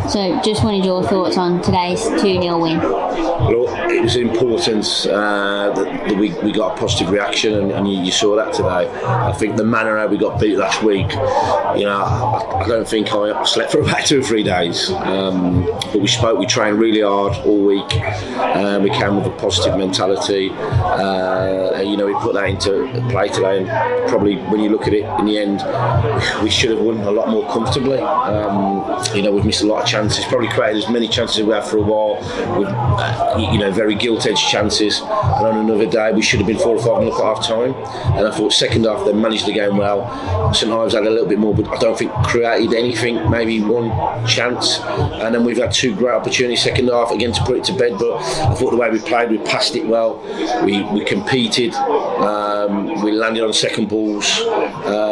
So, just wanted your thoughts on today's 2-0 win. Well, it was important that we got a positive reaction, and you saw that today. I think the manner how we got beat last week, I don't think I slept for about 2 or 3 days. But we trained really hard all week. We came with a positive mentality. We put that into play today, and probably when you look at it in the end, we should have won a lot more comfortably. We've missed a lot of chances, probably created as many chances as we have for a while, with very gilt-edged chances, and on another day we should have been 4 or 5 up at half time. And I thought second half they managed the game well. St Ives had a little bit more, but I don't think created anything, maybe one chance. And then we've had 2 great opportunities second half again to put it to bed, but I thought the way we played, we passed it well, we competed, we landed on second balls,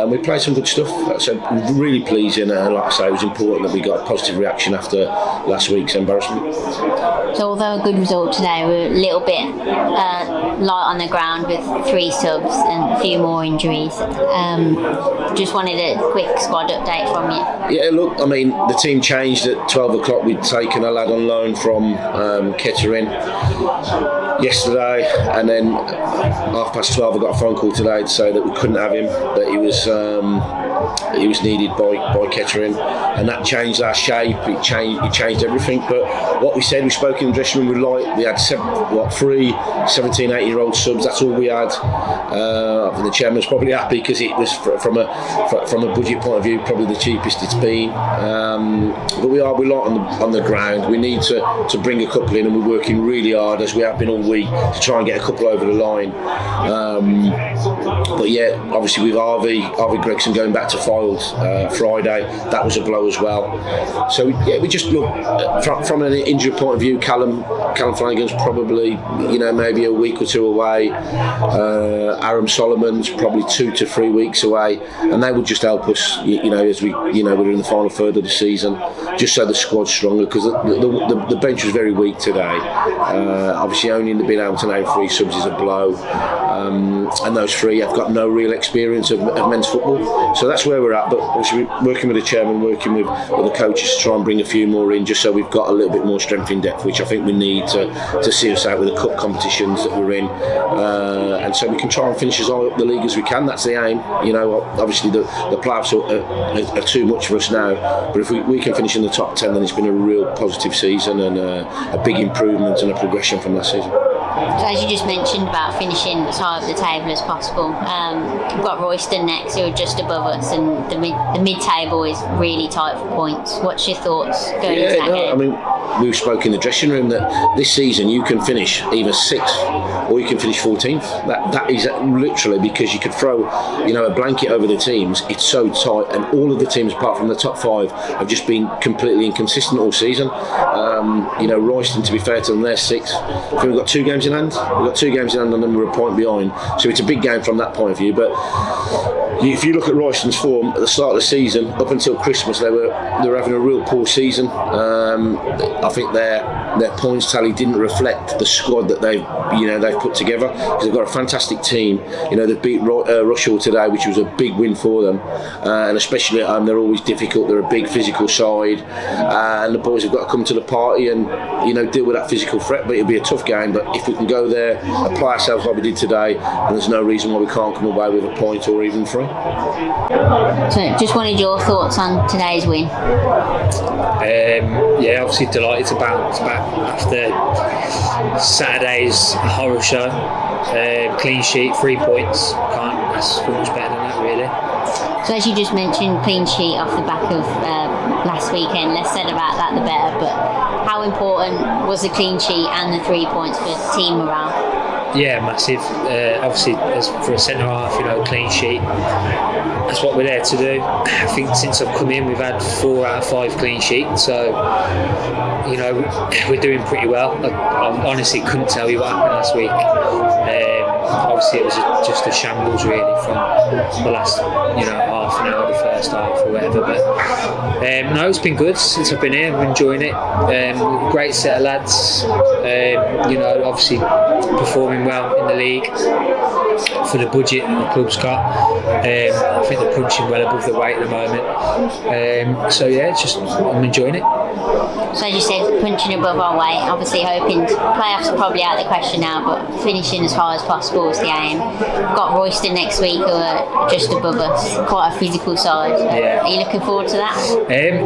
we played some good stuff. So really pleasing, and like I say, it was important that we got a positive reaction after last week's embarrassment. So although a good result today, we're a little bit light on the ground with 3 subs and a few more injuries. Just wanted a quick squad update from you. Yeah, look, I mean, the team changed at 12 o'clock. We'd taken a lad on loan from Kettering yesterday, and then 12:30 I got a phone call today to say that we couldn't have him, that he was needed by Kettering, and that changed our shape. It changed everything. But what we said, we spoke in the dressing room. We had 3 17, 18-year-old subs. That's all we had. I think the chairman's probably happy because it was from a budget point of view probably the cheapest it's been. But we're light on the ground. We need to bring a couple in, and we're working really hard as we have been all week to try and get a couple over the line. But yeah, obviously with Harvey Gregson going back to Files Friday, that was a blow as well. So yeah, we just look from an injury point of view. Callum Flanagan's probably maybe a week or 2 away. Aram Solomon's probably 2 to 3 weeks away, and they would just help us. As we're in the final third of the season, just so the squad's stronger, because the bench was very weak today. Obviously, only being able to name 3 subs is a blow, and those 3 have got no real experience of men's football. So that's where we're at. But obviously, we're working with the chairman, working with the coaches to try and bring a few more in, just so we've got a little bit more strength in depth, which I think we need to see us out with the cup competitions that we're in, and so we can try and finish as high up the league as we can. That's the aim. Obviously the playoffs are too much for us now, but if we can finish in the top 10, then it's been a real positive season, and a big improvement and a progression from last season. So as you just mentioned about finishing as high up the table as possible, we've got Royston next, who are just above us, and the mid-table is really tight for points. What's your thoughts going into that game? I mean, we spoke in the dressing room that this season you can finish either 6th or you can finish 14th. That is literally because you could throw a blanket over the teams. It's so tight, and all of the teams apart from the top 5 have just been completely inconsistent all season. Royston, to be fair to them, they're 6th. I think we've got 2 games in hand. We've got 2 games in hand, and then we're a point behind. So it's a big game from that point of view. But if you look at Royston's form at the start of the season, up until Christmas, they were having a real poor season. I think their points tally didn't reflect the squad that they've put together, because they've got a fantastic team. They beat Rushall today, which was a big win for them, and especially at home, they're always difficult. They're a big physical side, and the boys have got to come to the party and deal with that physical threat. But it'll be a tough game. But if we can go there, apply ourselves like we did today, and there's no reason why we can't come away with a point or even 3. So just wanted your thoughts on today's win. Obviously delighted to bounce back after Saturday's horror show. Clean sheet, 3 points. Can't ask for much better than that, really. So as you just mentioned, clean sheet off the back of last weekend. Less said about that, the better. But how important was the clean sheet and the 3 points for team morale? Yeah, massive. Obviously, as for a centre half, clean sheet. That's what we're there to do. I think since I've come in, we've had 4 out of 5 clean sheets. So, we're doing pretty well. I honestly couldn't tell you what happened last week. Obviously, it was just a shambles really from the last, half an hour, the first half or whatever. But no, it's been good since I've been here. I'm enjoying it. Great set of lads. Obviously performing well in the league. for the budget the club's got. I think they're punching well above the weight at the moment. So yeah, it's just I'm enjoying it. So as you said, punching above our weight, obviously hoping playoffs are probably out of the question now, but finishing as high as possible is the aim. Got Royston next week, who are just above us, quite a physical side. Yeah. Are you looking forward to that?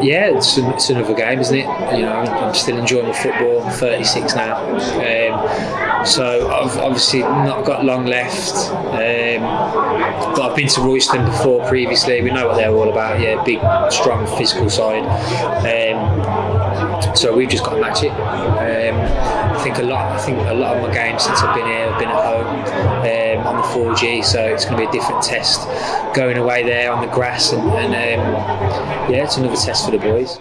Yeah, it's another game, isn't it? You know, I'm still enjoying my football. I'm 36 now, so I've obviously not got long left. But I've been to Royston before previously. We know what they're all about. Yeah, big, strong, physical side. So we've just got to match it. I think a lot of my games since I've been here have been at home on the 4G, so it's going to be a different test going away there on the grass, and yeah, it's another test for the boys.